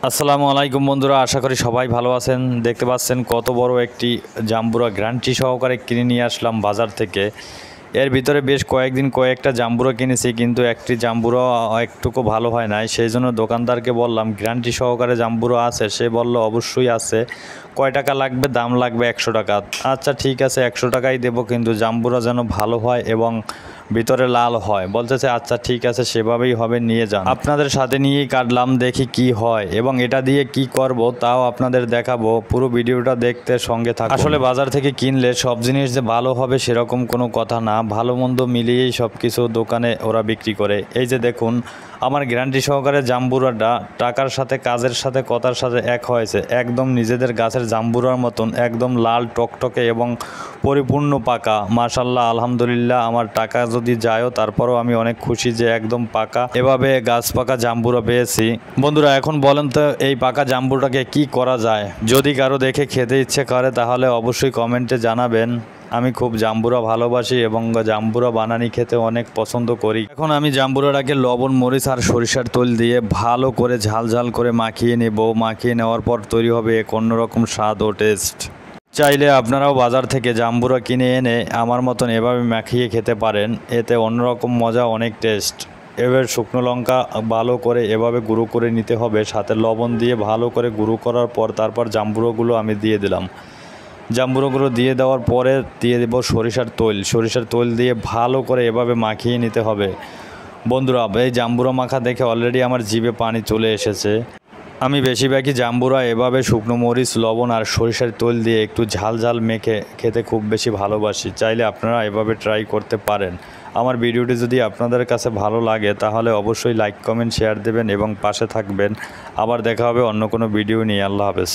আসসালামু আলাইকুম বন্ধুরা, আশা করি সবাই ভালো আছেন। দেখতে পাচ্ছেন কত বড় একটি জাম্বুরা গ্যারান্টি সহকারে কিনে নিয়ে আসলাম বাজার থেকে। এর ভিতরে বেশ কয়েকটা জাম্বুরা কিনেছি, কিন্তু একটি জাম্বুরা একটুকু ভালো হয় নাই। সেই জন্য দোকানদারকে বললাম গ্যারান্টি সহকারে জাম্বুরা আছে? সে বলল অবশ্যই আছে। কয় টাকা লাগবে? দাম লাগবে 100 টাকা। আচ্ছা ঠিক আছে, 100 টাকাই দেবো, কিন্তু জাম্বুরা যেন ভালো হয় এবং ভিতরে লাল হয়। বলতেছে আচ্ছা ঠিক আছে, সেভাবেই হবে, নিয়ে যান। আপনাদের সাথে নিয়েই কাটলাম, দেখি কি হয় এবং এটা দিয়ে কি করব তাও আপনাদের দেখাবো। পুরো ভিডিওটা দেখতে সঙ্গে থাকুন। আসলে বাজার থেকে কিনলে সব জিনিস যে ভালো হবে সেরকম কোনো কথা না, ভালো মন্দ মিলিয়েই সব কিছু দোকানে ওরা বিক্রি করে। এই যে দেখুন, আমার গ্যারান্টি সহকারে জাম্বুরাটা টাকার সাথে কাজের সাথে কথার সাথে এক হয়েছে। একদম নিজেদের গাছের জাম্বুরার মতন, একদম লাল টকটকে এবং পরিপূর্ণ পাকা। মাশাল্লাহ, আলহামদুলিল্লাহ। আমার টাকা যদি যায়ও তারপরও আমি অনেক খুশি যে একদম পাকা এভাবে গাছ পাকা জাম্বুরা পেয়েছি। বন্ধুরা এখন বলেন তো, এই পাকা জাম্বুরাটাকে কি করা যায়? যদি কারো দেখে খেতে ইচ্ছে করে তাহলে অবশ্যই কমেন্টে জানাবেন। আমি খুব জাম্বুরা ভালোবাসি এবং জাম্বুরা বানানি খেতে অনেক পছন্দ করি। এখন আমি জাম্বুরাটাকে লবণ, মরিচ আর সরিষার তেল দিয়ে ভালো করে ঝাল করে মাখিয়ে নেব। মাখিয়ে নেওয়ার পর তৈরি হবে এক অন্যরকম স্বাদ ও টেস্ট। চাইলে আপনারাও বাজার থেকে জাম্বুরা কিনে এনে আমার মতন এভাবে মাখিয়ে খেতে পারেন। এতে অন্যরকম মজা, অনেক টেস্ট। এবার শুকনো লঙ্কা ভালো করে এভাবে গুঁড়ো করে নিতে হবে, সাথে লবণ দিয়ে ভালো করে গুঁড়ো করার পর তারপর জাম্বুরাগুলো আমি দিয়ে দিলাম। জাম্বুরাগুলো দিয়ে দেওয়ার পরে দিয়ে দেব সরিষার তেল দিয়ে ভালো করে এভাবে মাখিয়ে নিতে হবে। বন্ধুরা এই জাম্বুরা মাখা দেখে অলরেডি আমার জিভে পানি চলে এসেছে। আমি বেশিরভাগই জাম্বুরা এভাবে শুকনো মরিচ, লবণ আর সরিষার তেল দিয়ে একটু ঝাল মেখে খেতে খুব বেশি ভালোবাসি। চাইলে আপনারা এভাবে ট্রাই করতে পারেন। আমার ভিডিওটি যদি আপনাদের কাছে ভালো লাগে তাহলে অবশ্যই লাইক, কমেন্ট, শেয়ার দেবেন এবং পাশে থাকবেন। আবার দেখা হবে অন্য কোনো ভিডিও নিয়ে। আল্লাহ হাফেজ।